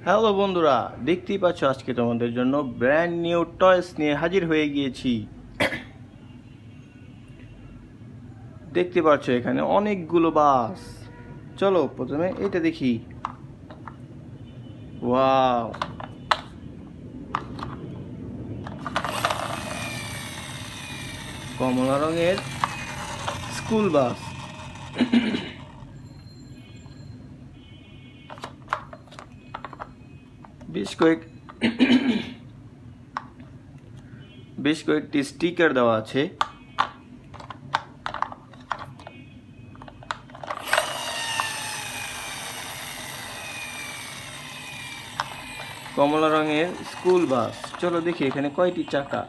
Hello বন্ধুরা, দেখতেই পাচ্ছ আজকে তোমাদের জন্য ব্র্যান্ড নিউ টয়েস নিয়ে হাজির হয়ে গিয়েছি। দেখতে পাচ্ছ এখানে অনেকগুলো বাস। চলো প্রথমে এটা দেখি। ওয়াও, কমলা রঙের স্কুল বাস। বেশ কয়েকটি স্টিকার দেওয়া আছে। কমলা রঙের স্কুল বাস। চলো দেখি এখানে কয়টি চাকা।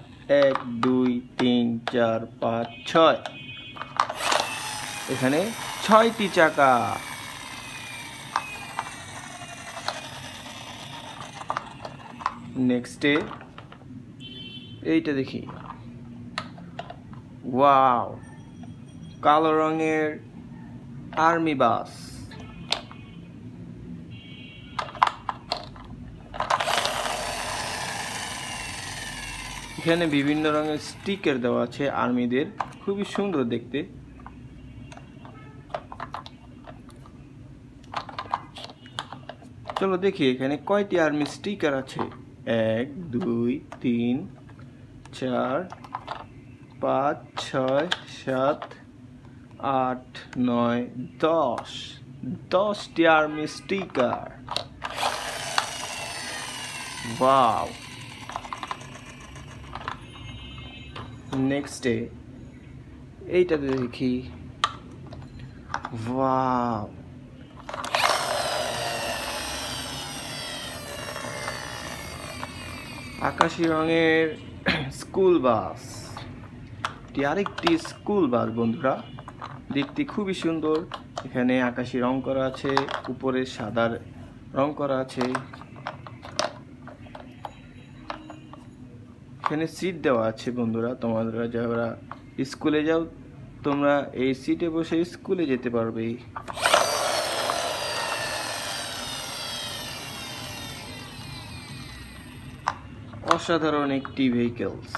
1 2 3 4 5 6। এখানে 6টি চাকা। নেক্সটে এইটা দেখি। ওয়াও, কালো রঙের আর্মি বাস। এখানে বিভিন্ন রঙের স্টিকার দেওয়া আছে আর্মিদের, খুবই সুন্দর দেখতে। চলো দেখি এখানে কয়টি আর্মি স্টিকার আছে। 1 2 3 4 5 6 7 8 9 10। 10টি আর্মি স্টিকার। ওয়াও। নেক্সটে এইটাতে দেখি। ওয়াও, আকাশী রঙের স্কুল বাস। আরেকটি স্কুল বাস বন্ধুরা, দেখতে খুবই সুন্দর। এখানে আকাশী রং করা আছে, উপরে সাদা রং করা আছে। এখানে সিট দেওয়া আছে বন্ধুরা, তোমরা যারা স্কুলে যাও তোমরা এই সিটে বসে স্কুলে যেতে পারবে। অসাধারণ একটি ভেহিকলস।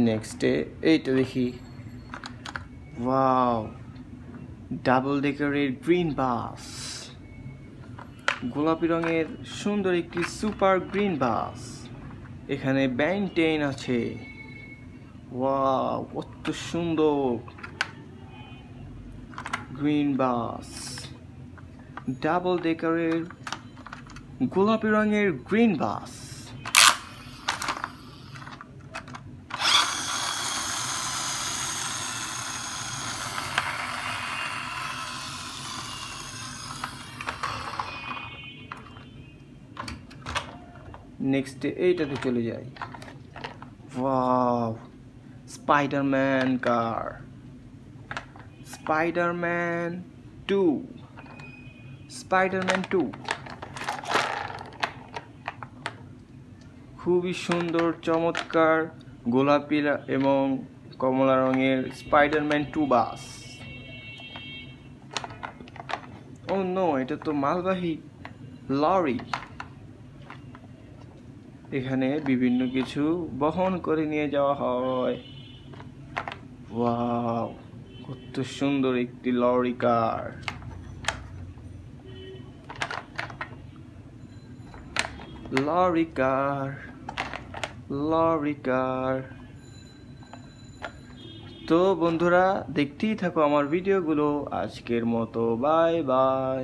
নেক্সটে এইটা দেখি। ওয়াও, ডাবল ডেকারের গ্রিন বাস। গোলাপি রঙের সুন্দর একটি সুপার গ্রিন বাস। এখানে ব্যান্টেন আছে। ওয়াও, কত সুন্দর গ্রিন বাস। ডাবল ডেকারের গোলাপি রঙের গ্রিন বাস। নেক্সট এইটাতে চলে যাই। ওয়াও, স্পাইডারম্যান কার। স্পাইডারম্যান 2। স্পাইডারম্যান 2 খুবই সুন্দর, চমৎকার গোলাপি এবং কমলা রঙের স্পাইডারম্যান 2 বাস। ও নো, এটা তো মালবাহী লরি। এখানে বিভিন্ন কিছু বহন করে নিয়ে যাওয়া হয়। ওয়াও, কত সুন্দর একটি লরি কার। লরি কার, লরি কার। তো বন্ধুরা দেখতেই থাকো আমার ভিডিওগুলো। আজকের মতো বাই বাই।